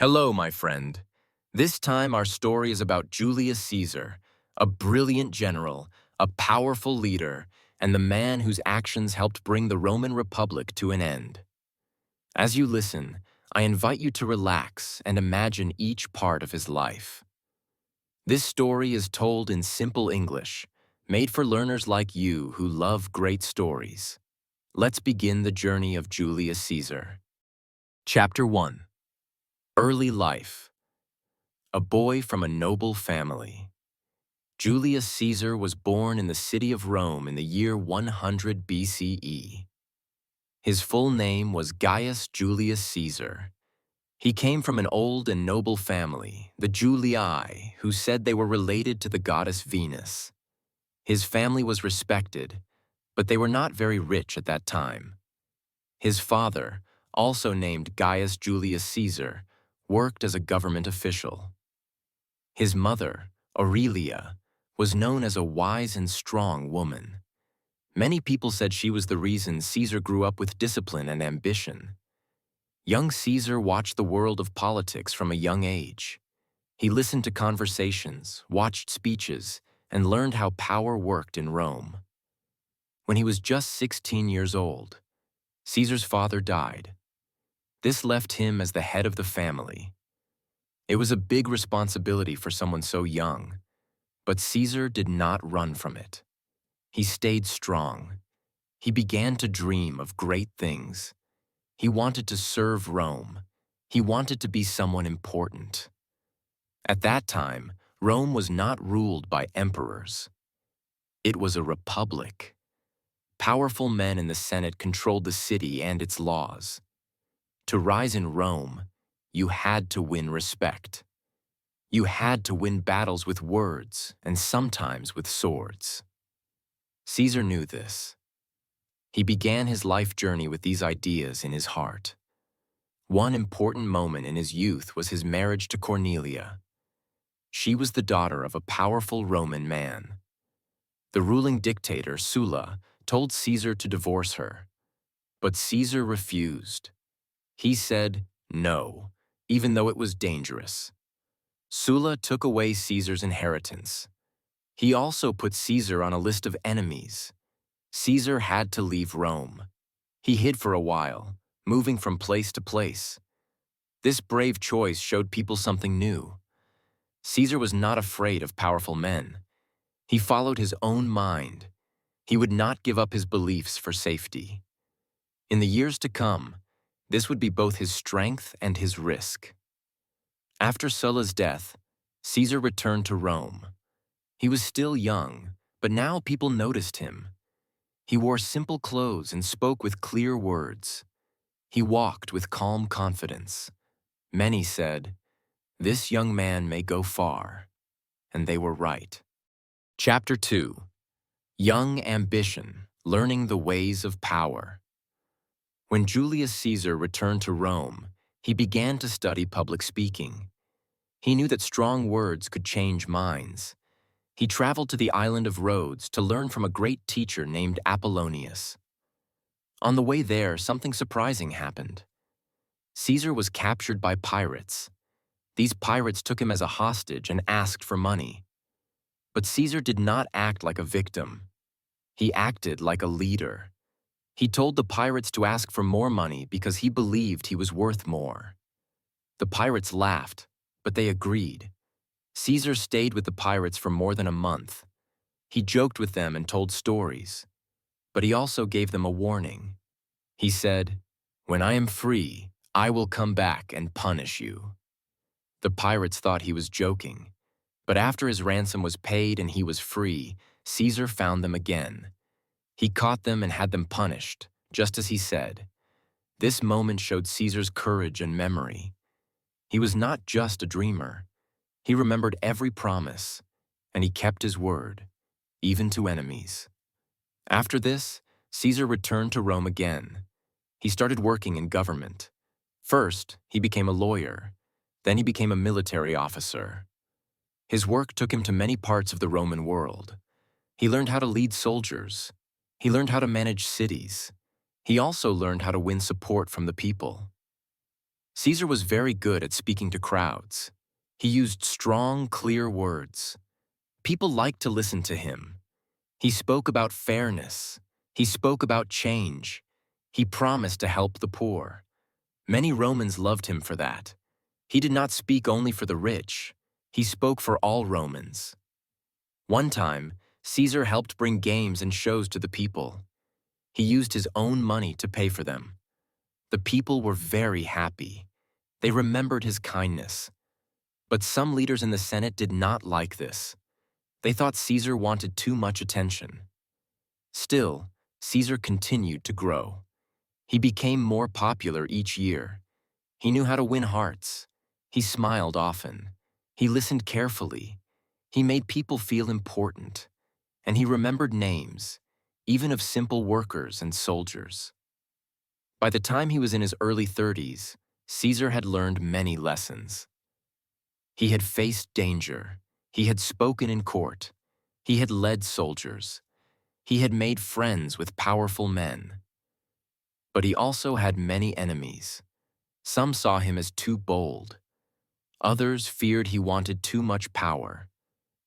Hello, my friend. This time our story is about Julius Caesar, a brilliant general, a powerful leader, and the man whose actions helped bring the Roman Republic to an end. As you listen, I invite you to relax and imagine each part of his life. This story is told in simple English, made for learners like you who love great stories. Let's begin the journey of Julius Caesar. Chapter 1. Early Life. A boy from a noble family. Julius Caesar was born in the city of Rome in the year 100 BCE. His full name was Gaius Julius Caesar. He came from an old and noble family, the Julii, who said they were related to the goddess Venus. His family was respected, but they were not very rich at that time. His father, also named Gaius Julius Caesar, worked as a government official. His mother, Aurelia, was known as a wise and strong woman. Many people said she was the reason Caesar grew up with discipline and ambition. Young Caesar watched the world of politics from a young age. He listened to conversations, watched speeches, and learned how power worked in Rome. When he was just 16 years old, Caesar's father died. This left him as the head of the family. It was a big responsibility for someone so young, but Caesar did not run from it. He stayed strong. He began to dream of great things. He wanted to serve Rome. He wanted to be someone important. At that time, Rome was not ruled by emperors. It was a republic. Powerful men in the Senate controlled the city and its laws. To rise in Rome, you had to win respect. You had to win battles with words and sometimes with swords. Caesar knew this. He began his life journey with these ideas in his heart. One important moment in his youth was his marriage to Cornelia. She was the daughter of a powerful Roman man. The ruling dictator, Sulla, told Caesar to divorce her. But Caesar refused. He said no, even though it was dangerous. Sulla took away Caesar's inheritance. He also put Caesar on a list of enemies. Caesar had to leave Rome. He hid for a while, moving from place to place. This brave choice showed people something new. Caesar was not afraid of powerful men. He followed his own mind. He would not give up his beliefs for safety. In the years to come, this would be both his strength and his risk. After Sulla's death, Caesar returned to Rome. He was still young, but now people noticed him. He wore simple clothes and spoke with clear words. He walked with calm confidence. Many said, "This young man may go far," and they were right. Chapter 2. Young Ambition, Learning the Ways of Power. When Julius Caesar returned to Rome, he began to study public speaking. He knew that strong words could change minds. He traveled to the island of Rhodes to learn from a great teacher named Apollonius. On the way there, something surprising happened. Caesar was captured by pirates. These pirates took him as a hostage and asked for money. But Caesar did not act like a victim. He acted like a leader. He told the pirates to ask for more money because he believed he was worth more. The pirates laughed, but they agreed. Caesar stayed with the pirates for more than a month. He joked with them and told stories. But he also gave them a warning. He said, "When I am free, I will come back and punish you." The pirates thought he was joking. But after his ransom was paid and he was free, Caesar found them again. He caught them and had them punished, just as he said. This moment showed Caesar's courage and memory. He was not just a dreamer. He remembered every promise, and he kept his word, even to enemies. After this, Caesar returned to Rome again. He started working in government. First, he became a lawyer. Then he became a military officer. His work took him to many parts of the Roman world. He learned how to lead soldiers. He learned how to manage cities. He also learned how to win support from the people. Caesar was very good at speaking to crowds. He used strong, clear words. People liked to listen to him. He spoke about fairness. He spoke about change. He promised to help the poor. Many Romans loved him for that. He did not speak only for the rich. He spoke for all Romans. One time, Caesar helped bring games and shows to the people. He used his own money to pay for them. The people were very happy. They remembered his kindness. But some leaders in the Senate did not like this. They thought Caesar wanted too much attention. Still, Caesar continued to grow. He became more popular each year. He knew how to win hearts. He smiled often. He listened carefully. He made people feel important. And he remembered names, even of simple workers and soldiers. By the time he was in his early 30s, Caesar had learned many lessons. He had faced danger. He had spoken in court. He had led soldiers. He had made friends with powerful men. But he also had many enemies. Some saw him as too bold. Others feared he wanted too much power.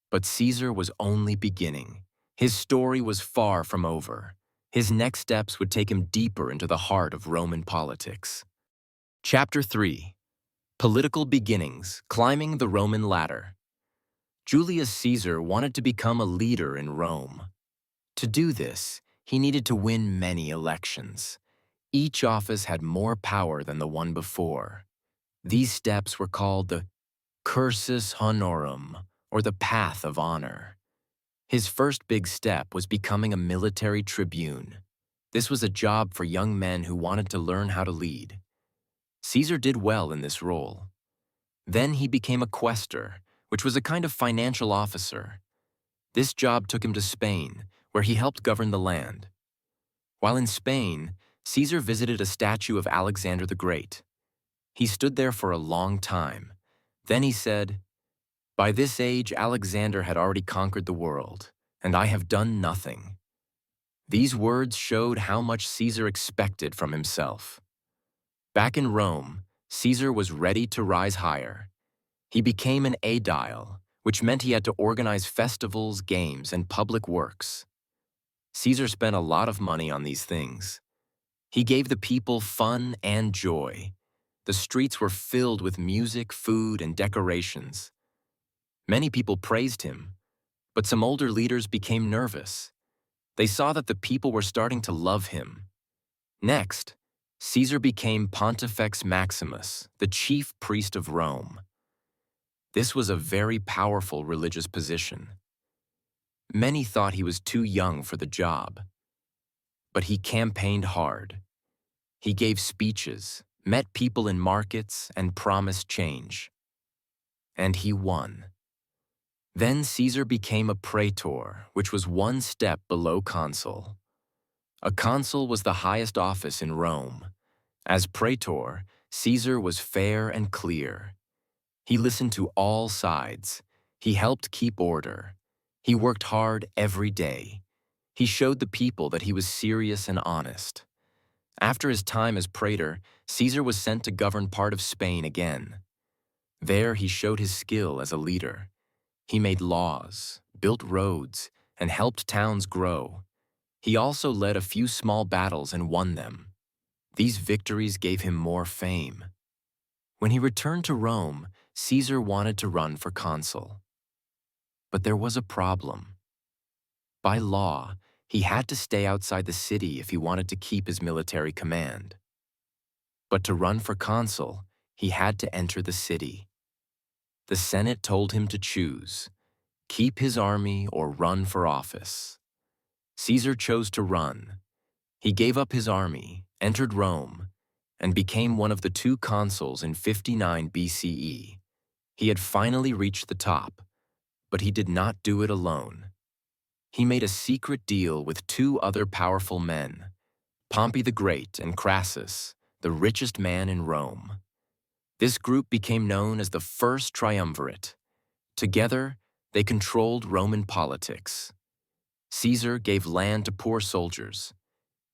But Caesar was only beginning. His story was far from over. His next steps would take him deeper into the heart of Roman politics. Chapter 3. Political Beginnings, Climbing the Roman Ladder. Julius Caesar wanted to become a leader in Rome. To do this, he needed to win many elections. Each office had more power than the one before. These steps were called the cursus honorum, or the path of honor. His first big step was becoming a military tribune. This was a job for young men who wanted to learn how to lead. Caesar did well in this role. Then he became a quaestor, which was a kind of financial officer. This job took him to Spain, where he helped govern the land. While in Spain, Caesar visited a statue of Alexander the Great. He stood there for a long time. Then he said, "By this age, Alexander had already conquered the world, and I have done nothing." These words showed how much Caesar expected from himself. Back in Rome, Caesar was ready to rise higher. He became an aedile, which meant he had to organize festivals, games, and public works. Caesar spent a lot of money on these things. He gave the people fun and joy. The streets were filled with music, food, and decorations. Many people praised him, but some older leaders became nervous. They saw that the people were starting to love him. Next, Caesar became Pontifex Maximus, the chief priest of Rome. This was a very powerful religious position. Many thought he was too young for the job. But he campaigned hard. He gave speeches, met people in markets, and promised change. And he won. Then Caesar became a praetor, which was one step below consul. A consul was the highest office in Rome. As praetor, Caesar was fair and clear. He listened to all sides. He helped keep order. He worked hard every day. He showed the people that he was serious and honest. After his time as praetor, Caesar was sent to govern part of Spain again. There he showed his skill as a leader. He made laws, built roads, and helped towns grow. He also led a few small battles and won them. These victories gave him more fame. When he returned to Rome, Caesar wanted to run for consul. But there was a problem. By law, he had to stay outside the city if he wanted to keep his military command. But to run for consul, he had to enter the city. The Senate told him to choose, keep his army or run for office. Caesar chose to run. He gave up his army, entered Rome, and became one of the 2 consuls in 59 BCE. He had finally reached the top, but he did not do it alone. He made a secret deal with 2 other powerful men, Pompey the Great and Crassus, the richest man in Rome. This group became known as the First Triumvirate. Together, they controlled Roman politics. Caesar gave land to poor soldiers.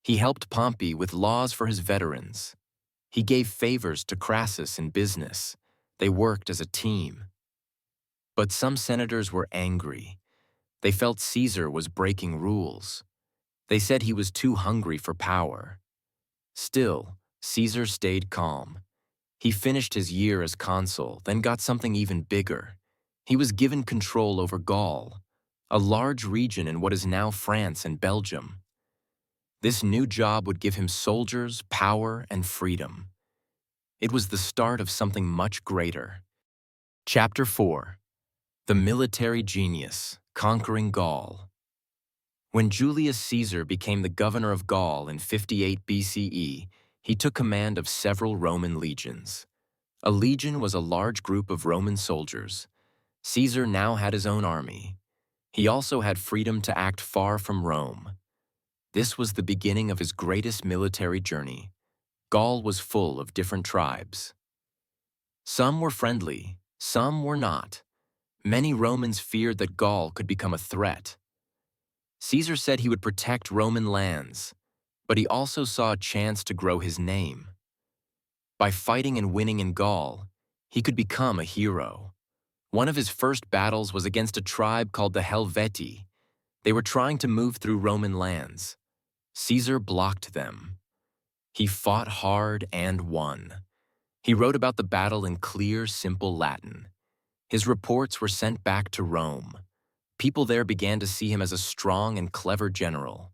He helped Pompey with laws for his veterans. He gave favors to Crassus in business. They worked as a team. But some senators were angry. They felt Caesar was breaking rules. They said he was too hungry for power. Still, Caesar stayed calm. He finished his year as consul, then got something even bigger. He was given control over Gaul, a large region in what is now France and Belgium. This new job would give him soldiers, power, and freedom. It was the start of something much greater. Chapter 4. The Military Genius, Conquering Gaul. When Julius Caesar became the governor of Gaul in 58 BCE, he took command of several Roman legions. A legion was a large group of Roman soldiers. Caesar now had his own army. He also had freedom to act far from Rome. This was the beginning of his greatest military journey. Gaul was full of different tribes. Some were friendly, some were not. Many Romans feared that Gaul could become a threat. Caesar said he would protect Roman lands, but he also saw a chance to grow his name. By fighting and winning in Gaul, he could become a hero. One of his first battles was against a tribe called the Helvetii. They were trying to move through Roman lands. Caesar blocked them. He fought hard and won. He wrote about the battle in clear, simple Latin. His reports were sent back to Rome. People there began to see him as a strong and clever general.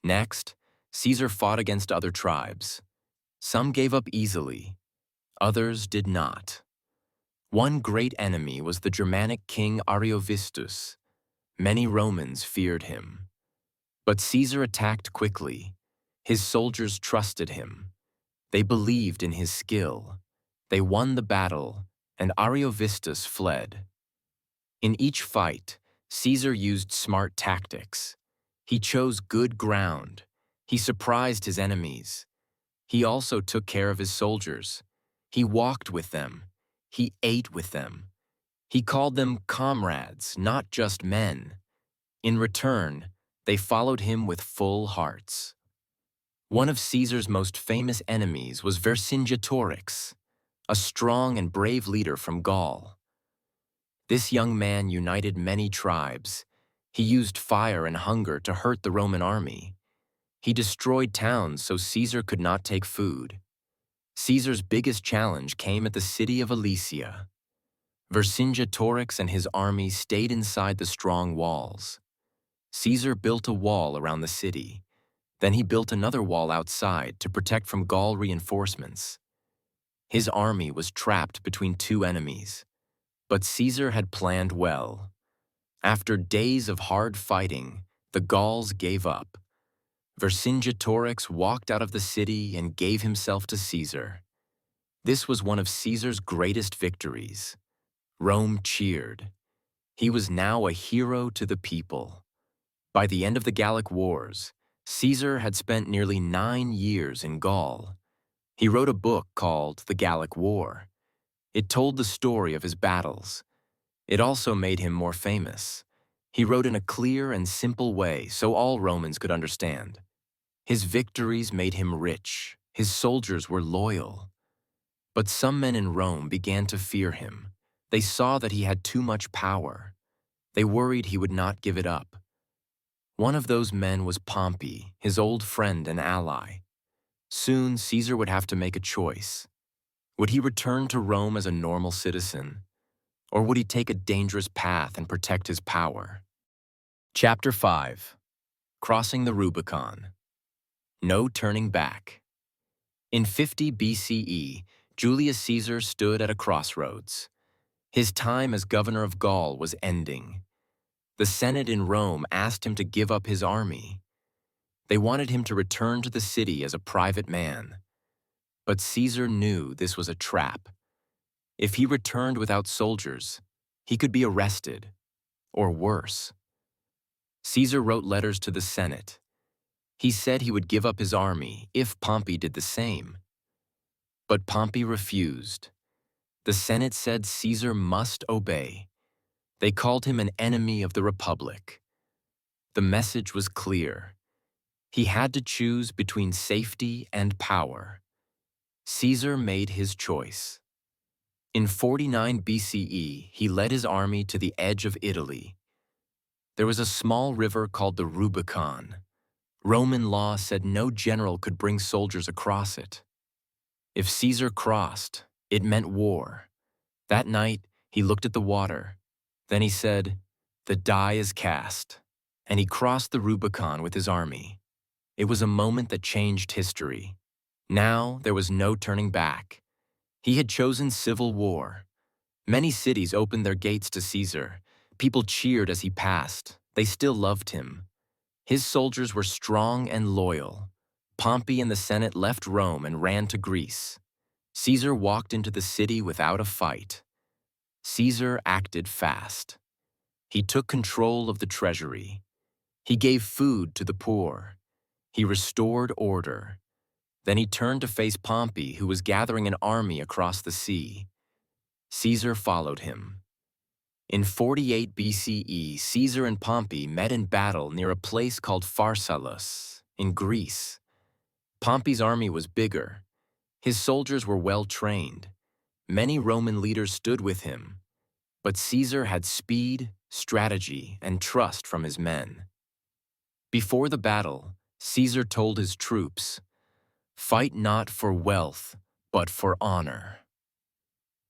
Next, Caesar fought against other tribes. Some gave up easily, others did not. One great enemy was the Germanic king Ariovistus. Many Romans feared him. But Caesar attacked quickly. His soldiers trusted him. They believed in his skill. They won the battle, and Ariovistus fled. In each fight, Caesar used smart tactics. He chose good ground. He surprised his enemies. He also took care of his soldiers. He walked with them. He ate with them. He called them comrades, not just men. In return, they followed him with full hearts. One of Caesar's most famous enemies was Vercingetorix, a strong and brave leader from Gaul. This young man united many tribes. He used fire and hunger to hurt the Roman army. He destroyed towns so Caesar could not take food. Caesar's biggest challenge came at the city of Alesia. Vercingetorix and his army stayed inside the strong walls. Caesar built a wall around the city. Then he built another wall outside to protect from Gaul reinforcements. His army was trapped between two enemies. But Caesar had planned well. After days of hard fighting, the Gauls gave up. Vercingetorix walked out of the city and gave himself to Caesar. This was one of Caesar's greatest victories. Rome cheered. He was now a hero to the people. By the end of the Gallic Wars, Caesar had spent nearly 9 years in Gaul. He wrote a book called The Gallic War. It told the story of his battles. It also made him more famous. He wrote in a clear and simple way so all Romans could understand. His victories made him rich. His soldiers were loyal. But some men in Rome began to fear him. They saw that he had too much power. They worried he would not give it up. One of those men was Pompey, his old friend and ally. Soon, Caesar would have to make a choice. Would he return to Rome as a normal citizen? Or would he take a dangerous path and protect his power? Chapter 5. Crossing the Rubicon. No turning back. In 50 BCE, Julius Caesar stood at a crossroads. His time as governor of Gaul was ending. The Senate in Rome asked him to give up his army. They wanted him to return to the city as a private man. But Caesar knew this was a trap. If he returned without soldiers, he could be arrested, or worse. Caesar wrote letters to the Senate. He said he would give up his army if Pompey did the same. But Pompey refused. The Senate said Caesar must obey. They called him an enemy of the Republic. The message was clear. He had to choose between safety and power. Caesar made his choice. In 49 BCE, he led his army to the edge of Italy. There was a small river called the Rubicon. Roman law said no general could bring soldiers across it. If Caesar crossed, it meant war. That night, he looked at the water. Then he said, "The die is cast," and he crossed the Rubicon with his army. It was a moment that changed history. Now there was no turning back. He had chosen civil war. Many cities opened their gates to Caesar. People cheered as he passed. They still loved him. His soldiers were strong and loyal. Pompey and the Senate left Rome and ran to Greece. Caesar walked into the city without a fight. Caesar acted fast. He took control of the treasury. He gave food to the poor. He restored order. Then he turned to face Pompey, who was gathering an army across the sea. Caesar followed him. In 48 BCE, Caesar and Pompey met in battle near a place called Pharsalus, in Greece. Pompey's army was bigger. His soldiers were well trained. Many Roman leaders stood with him. But Caesar had speed, strategy, and trust from his men. Before the battle, Caesar told his troops, "Fight not for wealth, but for honor."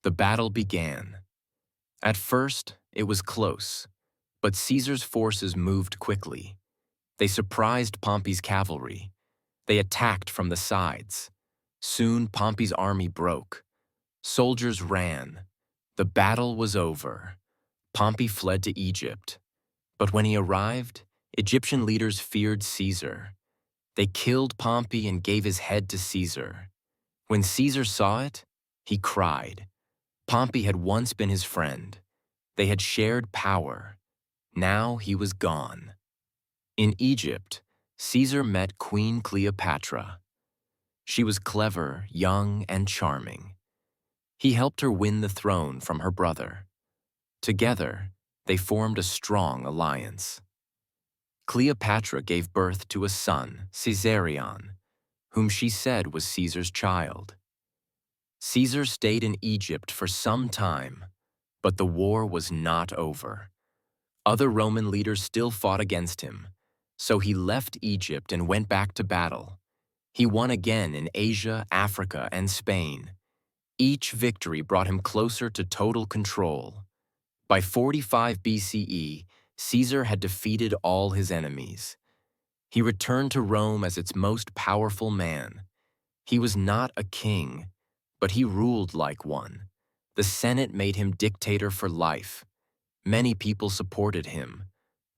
The battle began. At first, it was close, but Caesar's forces moved quickly. They surprised Pompey's cavalry. They attacked from the sides. Soon, Pompey's army broke. Soldiers ran. The battle was over. Pompey fled to Egypt. But when he arrived, Egyptian leaders feared Caesar. They killed Pompey and gave his head to Caesar. When Caesar saw it, he cried. Pompey had once been his friend. They had shared power. Now he was gone. In Egypt, Caesar met Queen Cleopatra. She was clever, young, and charming. He helped her win the throne from her brother. Together, they formed a strong alliance. Cleopatra gave birth to a son, Caesarion, whom she said was Caesar's child. Caesar stayed in Egypt for some time, but the war was not over. Other Roman leaders still fought against him, so he left Egypt and went back to battle. He won again in Asia, Africa, and Spain. Each victory brought him closer to total control. By 45 BCE, Caesar had defeated all his enemies. He returned to Rome as its most powerful man. He was not a king, but he ruled like one. The Senate made him dictator for life. Many people supported him,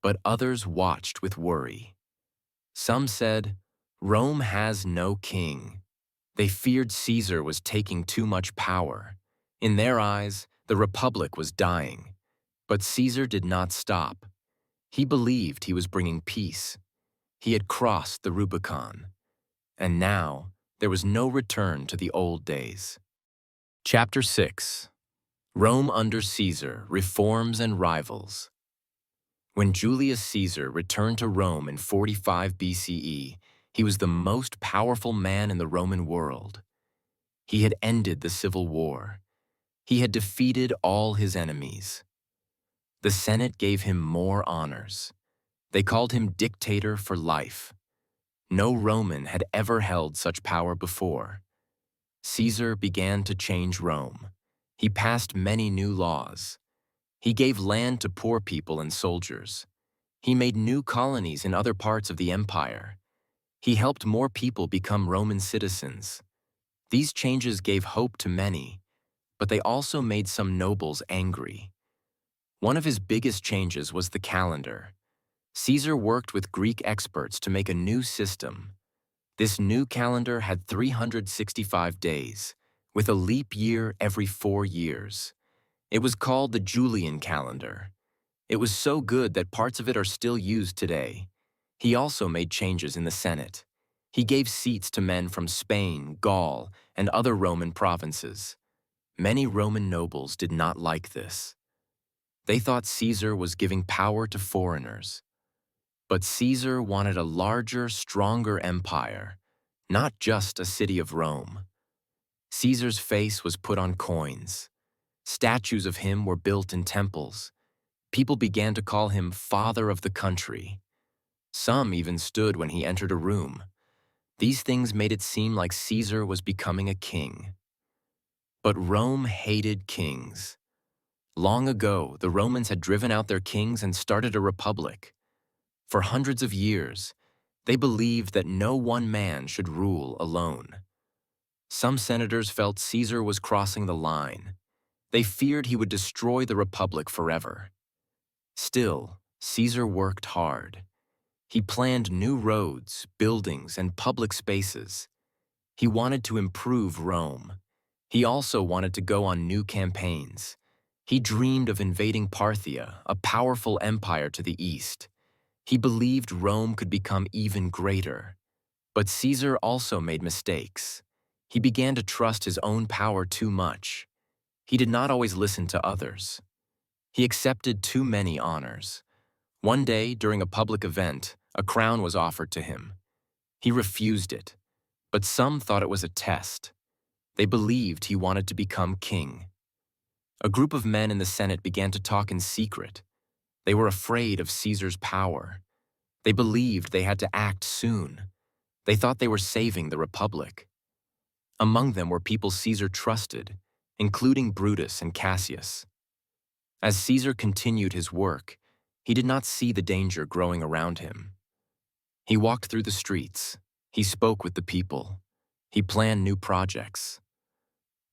but others watched with worry. Some said, "Rome has no king." They feared Caesar was taking too much power. In their eyes, the Republic was dying. But Caesar did not stop. He believed he was bringing peace. He had crossed the Rubicon. And now, there was no return to the old days. Chapter 6. Rome under Caesar, Reforms and Rivals. When Julius Caesar returned to Rome in 45 BCE, he was the most powerful man in the Roman world. He had ended the civil war. He had defeated all his enemies. The Senate gave him more honors. They called him dictator for life. No Roman had ever held such power before. Caesar began to change Rome. He passed many new laws. He gave land to poor people and soldiers. He made new colonies in other parts of the empire. He helped more people become Roman citizens. These changes gave hope to many, but they also made some nobles angry. One of his biggest changes was the calendar. Caesar worked with Greek experts to make a new system. This new calendar had 365 days, with a leap year every 4 years. It was called the Julian calendar. It was so good that parts of it are still used today. He also made changes in the Senate. He gave seats to men from Spain, Gaul, and other Roman provinces. Many Roman nobles did not like this. They thought Caesar was giving power to foreigners. But Caesar wanted a larger, stronger empire, not just a city of Rome. Caesar's face was put on coins. Statues of him were built in temples. People began to call him Father of the Country. Some even stood when he entered a room. These things made it seem like Caesar was becoming a king. But Rome hated kings. Long ago, the Romans had driven out their kings and started a republic. For hundreds of years, they believed that no one man should rule alone. Some senators felt Caesar was crossing the line. They feared he would destroy the republic forever. Still, Caesar worked hard. He planned new roads, buildings, and public spaces. He wanted to improve Rome. He also wanted to go on new campaigns. He dreamed of invading Parthia, a powerful empire to the east. He believed Rome could become even greater. But Caesar also made mistakes. He began to trust his own power too much. He did not always listen to others. He accepted too many honors. One day, during a public event, a crown was offered to him. He refused it, but some thought it was a test. They believed he wanted to become king. A group of men in the Senate began to talk in secret. They were afraid of Caesar's power. They believed they had to act soon. They thought they were saving the republic. Among them were people Caesar trusted, including Brutus and Cassius. As Caesar continued his work, he did not see the danger growing around him. He walked through the streets. He spoke with the people. He planned new projects.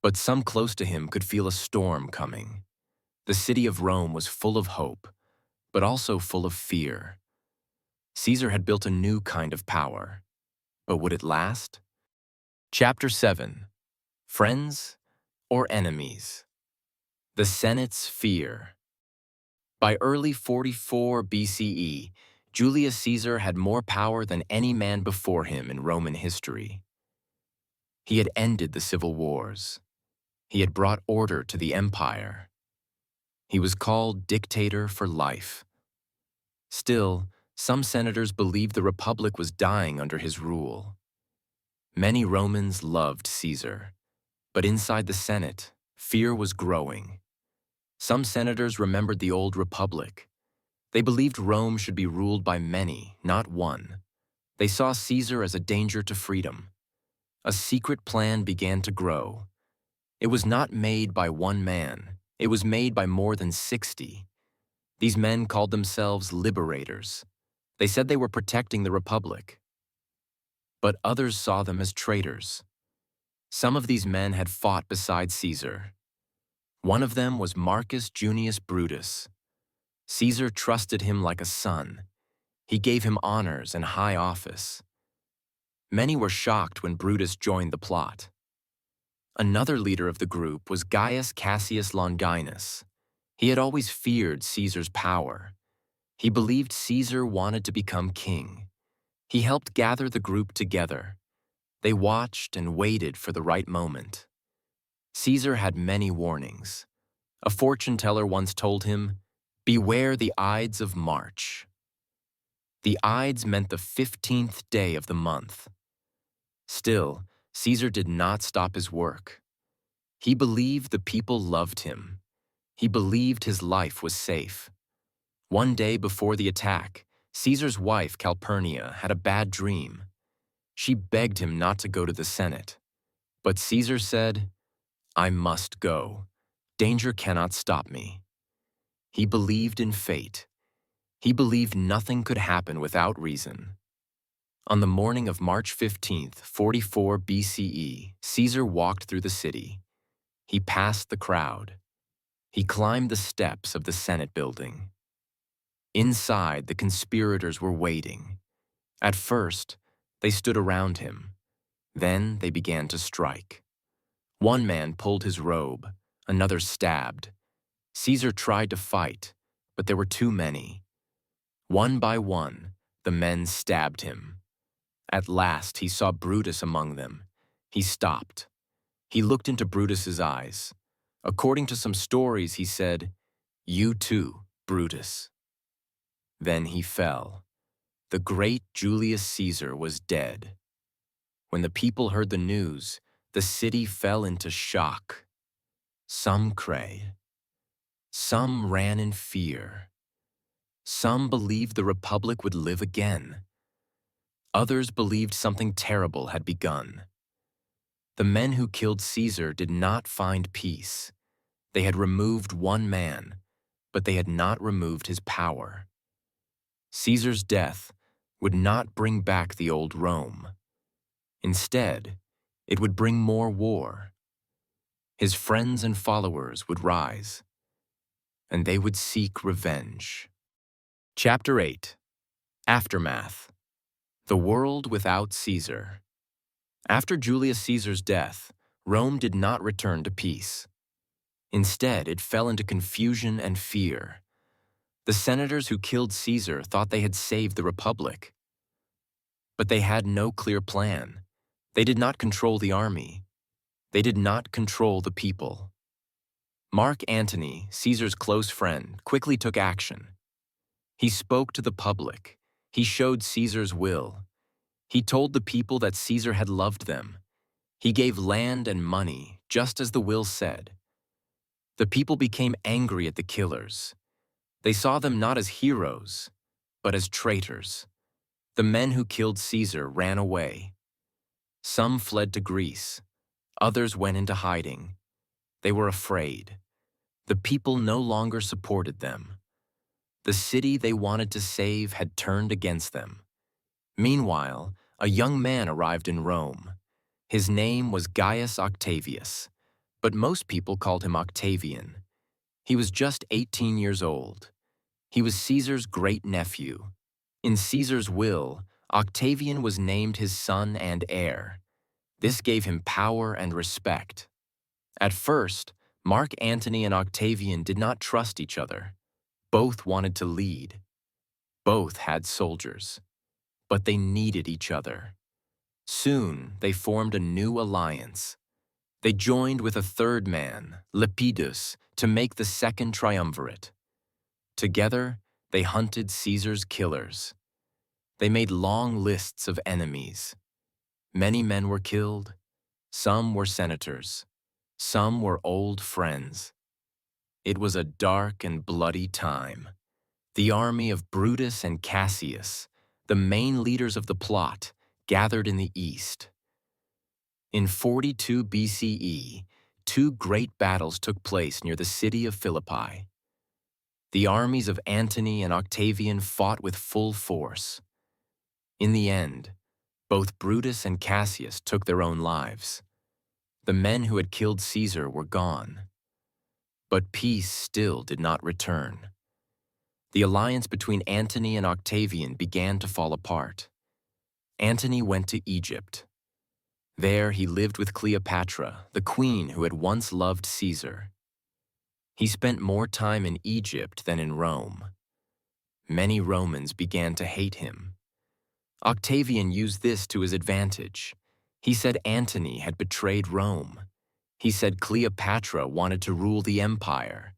But some close to him could feel a storm coming. The city of Rome was full of hope, but also full of fear. Caesar had built a new kind of power. But would it last? Chapter 7. Friends or Enemies? The Senate's Fear. By early 44 BCE, Julius Caesar had more power than any man before him in Roman history. He had ended the civil wars. He had brought order to the empire. He was called dictator for life. Still, some senators believed the republic was dying under his rule. Many Romans loved Caesar, but inside the Senate, fear was growing. Some senators remembered the old republic. They believed Rome should be ruled by many, not one. They saw Caesar as a danger to freedom. A secret plan began to grow. It was not made by one man. It was made by more than 60. These men called themselves liberators. They said they were protecting the republic. But others saw them as traitors. Some of these men had fought beside Caesar. One of them was Marcus Junius Brutus. Caesar trusted him like a son. He gave him honors and high office. Many were shocked when Brutus joined the plot. Another leader of the group was Gaius Cassius Longinus. He had always feared Caesar's power. He believed Caesar wanted to become king. He helped gather the group together. They watched and waited for the right moment. Caesar had many warnings. A fortune teller once told him, "Beware the Ides of March." The Ides meant the 15th day of the month. Still, Caesar did not stop his work. He believed the people loved him. He believed his life was safe. One day before the attack, Caesar's wife, Calpurnia, had a bad dream. She begged him not to go to the Senate. But Caesar said, "I must go. Danger cannot stop me." He believed in fate. He believed nothing could happen without reason. On the morning of March 15th, 44 BCE, Caesar walked through the city. He passed the crowd. He climbed the steps of the Senate building. Inside, the conspirators were waiting. At first, they stood around him. Then they began to strike. One man pulled his robe, another stabbed. Caesar tried to fight, but there were too many. One by one, the men stabbed him. At last, he saw Brutus among them. He stopped. He looked into Brutus's eyes. According to some stories, he said, "You too, Brutus." Then he fell. The great Julius Caesar was dead. When the people heard the news, The city fell into shock. Some cried. Some ran in fear. Some believed the Republic would live again. Others believed something terrible had begun. The men who killed Caesar did not find peace. They had removed one man, but they had not removed his power. Caesar's death would not bring back the old Rome. Instead, it would bring more war. His friends and followers would rise, and they would seek revenge. Chapter 8. Aftermath. The world without Caesar. After Julius Caesar's death, Rome did not return to peace. Instead, it fell into confusion and fear. The senators who killed Caesar thought they had saved the Republic. But they had no clear plan. They did not control the army. They did not control the people. Mark Antony, Caesar's close friend, quickly took action. He spoke to the public. He showed Caesar's will. He told the people that Caesar had loved them. He gave land and money, just as the will said. The people became angry at the killers. They saw them not as heroes, but as traitors. The men who killed Caesar ran away. Some fled to Greece. Others went into hiding. They were afraid. The people no longer supported them. The city they wanted to save had turned against them. Meanwhile, a young man arrived in Rome. His name was Gaius Octavius, but most people called him Octavian. He was just 18 years old. He was Caesar's great-nephew. In Caesar's will, Octavian was named his son and heir. This gave him power and respect. At first, Mark Antony and Octavian did not trust each other. Both wanted to lead. Both had soldiers. But they needed each other. Soon, they formed a new alliance. They joined with a third man, Lepidus, to make the second triumvirate. Together, they hunted Caesar's killers. They made long lists of enemies. Many men were killed. Some were senators. Some were old friends. It was a dark and bloody time. The army of Brutus and Cassius, the main leaders of the plot, gathered in the east. In 42 BCE, two great battles took place near the city of Philippi. The armies of Antony and Octavian fought with full force. In the end, both Brutus and Cassius took their own lives. The men who had killed Caesar were gone. But peace still did not return. The alliance between Antony and Octavian began to fall apart. Antony went to Egypt. There he lived with Cleopatra, the queen who had once loved Caesar. He spent more time in Egypt than in Rome. Many Romans began to hate him. Octavian used this to his advantage. He said Antony had betrayed Rome. He said Cleopatra wanted to rule the empire.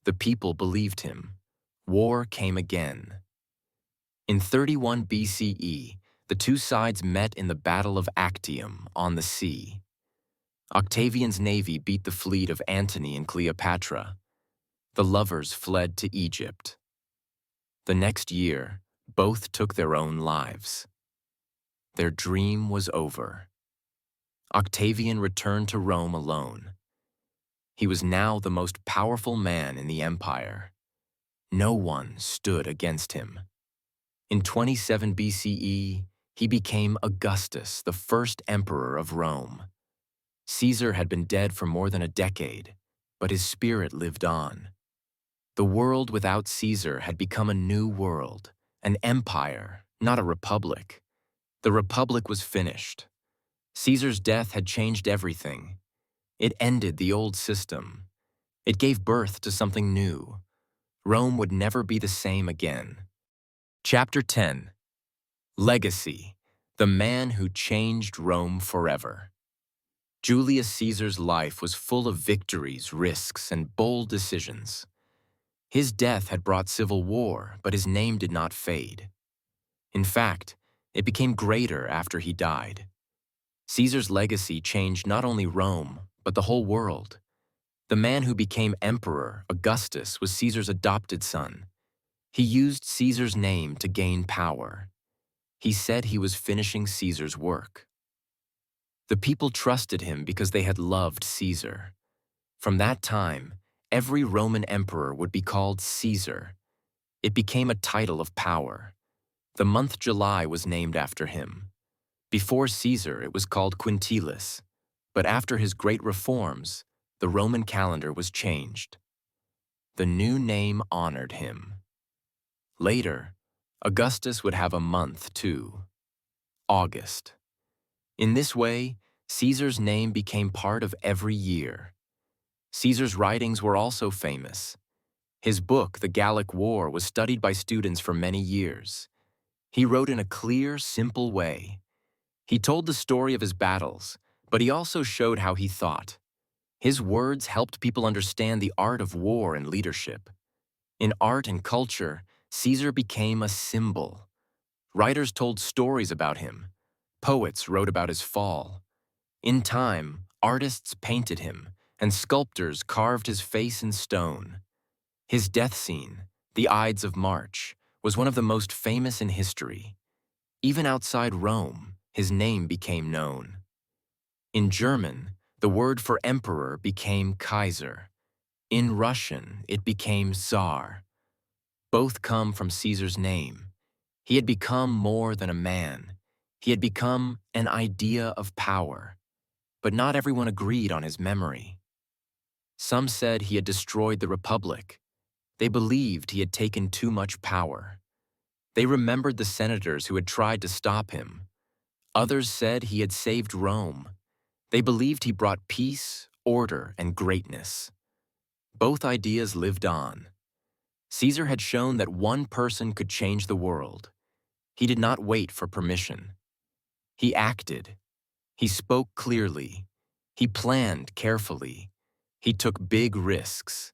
The people believed him. War came again. In 31 BCE, the two sides met in the Battle of Actium on the sea. Octavian's navy beat the fleet of Antony and Cleopatra. The lovers fled to Egypt. The next year, both took their own lives. Their dream was over. Octavian returned to Rome alone. He was now the most powerful man in the empire. No one stood against him. In 27 BCE, he became Augustus, the first emperor of Rome. Caesar had been dead for more than a decade, but his spirit lived on. The world without Caesar had become a new world, an empire, not a republic. The republic was finished. Caesar's death had changed everything. It ended the old system. It gave birth to something new. Rome would never be the same again. Chapter 10. Legacy, the man who changed Rome forever. Julius Caesar's life was full of victories, risks, and bold decisions. His death had brought civil war, but his name did not fade. In fact, it became greater after he died. Caesar's legacy changed not only Rome, but the whole world. The man who became emperor, Augustus, was Caesar's adopted son. He used Caesar's name to gain power. He said he was finishing Caesar's work. The people trusted him because they had loved Caesar. From that time, every Roman emperor would be called Caesar. It became a title of power. The month July was named after him. Before Caesar, it was called Quintilis, but after his great reforms, the Roman calendar was changed. The new name honored him. Later, Augustus would have a month too, August. In this way, Caesar's name became part of every year. Caesar's writings were also famous. His book, The Gallic War, was studied by students for many years. He wrote in a clear, simple way. He told the story of his battles, but he also showed how he thought. His words helped people understand the art of war and leadership. In art and culture, Caesar became a symbol. Writers told stories about him. Poets wrote about his fall. In time, artists painted him, and sculptors carved his face in stone. His death scene, the Ides of March, was one of the most famous in history. Even outside Rome, his name became known. In German, the word for emperor became Kaiser. In Russian, it became Tsar. Both come from Caesar's name. He had become more than a man. He had become an idea of power. But not everyone agreed on his memory. Some said he had destroyed the Republic. They believed he had taken too much power. They remembered the senators who had tried to stop him. Others said he had saved Rome. They believed he brought peace, order, and greatness. Both ideas lived on. Caesar had shown that one person could change the world. He did not wait for permission. He acted. He spoke clearly. He planned carefully. He took big risks.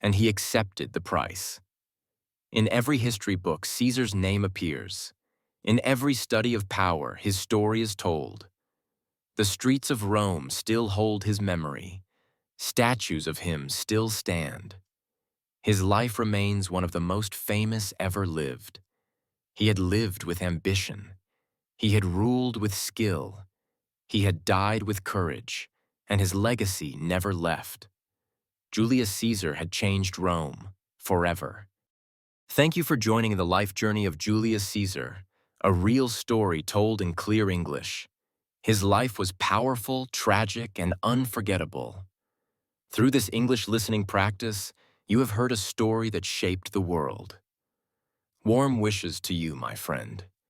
And he accepted the price. In every history book, Caesar's name appears. In every study of power, his story is told. The streets of Rome still hold his memory. Statues of him still stand. His life remains one of the most famous ever lived. He had lived with ambition. He had ruled with skill. He had died with courage, and his legacy never left. Julius Caesar had changed Rome forever. Thank you for joining the life journey of Julius Caesar, a real story told in clear English. His life was powerful, tragic, and unforgettable. Through this English listening practice, you have heard a story that shaped the world. Warm wishes to you, my friend.